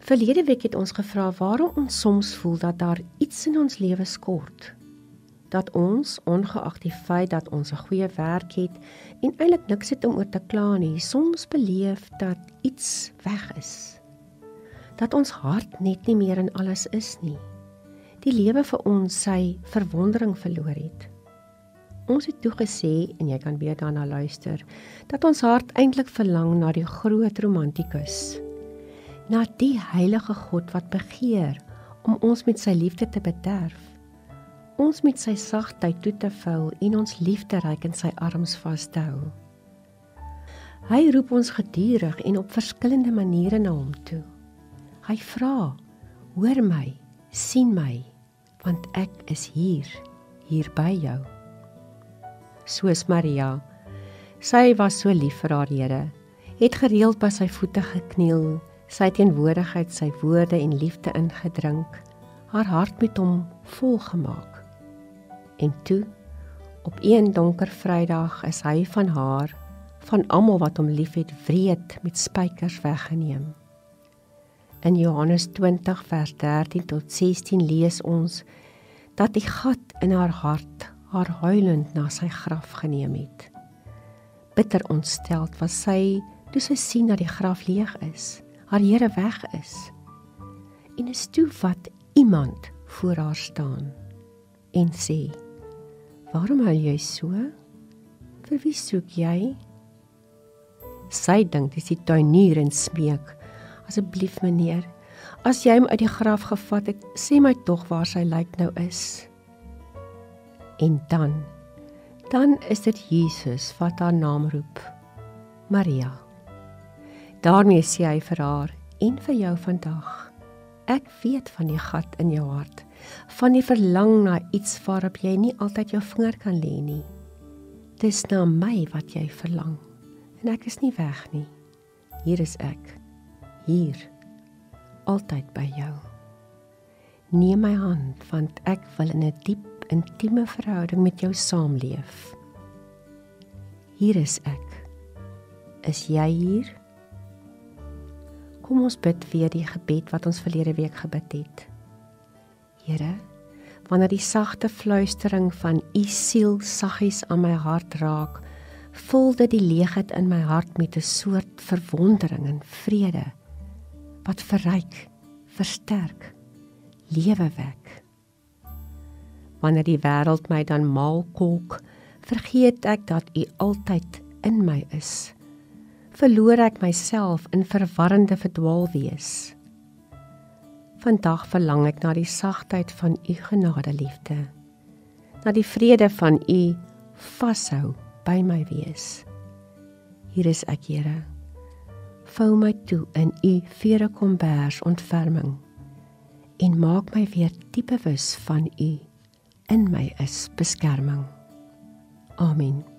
Verlede week het ons gevra waarom ons soms voel dat daar iets in ons lewe skort. Dat ons, ongeag die feit dat ons 'n goeie werk het en eintlik niks het om oor te kla nie, soms beleef dat iets weg is. Dat ons hart net nie meer in alles is nie. Die lewe vir ons sy verwondering verloor het. Ons het toe gesê, en jy kan weer daarna luister, dat ons hart eintlik verlang na die groot romantikus. Na die heilige God wat begeer om ons met sy liefde te bederf. Ons met sy sagtheid toe te vou en ons liefderyk in sy arms vas te hou. Hy roep ons gedurig en op verskillende maniere na hom toe. Hy vra, hoor my, sien my, want ek is hier by jou. Soos Maria, sy was so lief vir haar Here, het gereeld by sy voete gekniel, sy teenwoordigheid, sy woorde en liefde ingedrink, haar hart met hom volgemaak. En toe, op een donker Vrydag is hy van haar, van almal wat hom liefhet, wreed met spykers weggeneem. In Johannes 20 vers 13 tot 16 lees ons, dat die gat in haar hart haar huilend na sy graf geneem het. Bitter ontsteld was sy, toe sy sien dat die graf leeg is, haar Here weg is. En is toe wat iemand voor haar staan en sê, waarom huil jy so? Vir wie soek jy? Sy dink dis die tuinier en smeek, asseblief meneer, as jy hom uit die graf gevat het, sê my tog waar sy lijk nou is. En dan is dit Jesus wat haar naam roep, Maria. Daarmee sê hy vir haar, en vir jou vandag, ek weet van die gat in jou hart, van die verlang na iets waarop jy nie altyd jou vinger kan lê nie. Dis na my wat jy verlang, en ek is nie weg nie. Hier is ek, hier, altyd by jou. Neem my hand, want ek wil in 'n diep, intieme verhouding met jou saamleef. Hier is ek. Is jy hier? Kom ons bid weer die gebed wat ons verlede week gebid het. Here, wanneer die sagte fluistering van u siel saggies aan my hart raak, vul dit die leegheid in my hart met 'n soort verwondering en vrede, wat verryk, versterk, lewe wek. Wanneer die wêreld my dan mal kolk, vergeet ek dat u altyd in my is. Verloor ek myself in verwarrende verdwaalwees. Vandag verlang ek na die sagtheid van u genadeliefde, na die vrede van u vashou by my wees. Hier is ek, Here. Vou my toe in u verekombers ontferming en maak my weer diep bewus van u. In my is beskerming. Amen.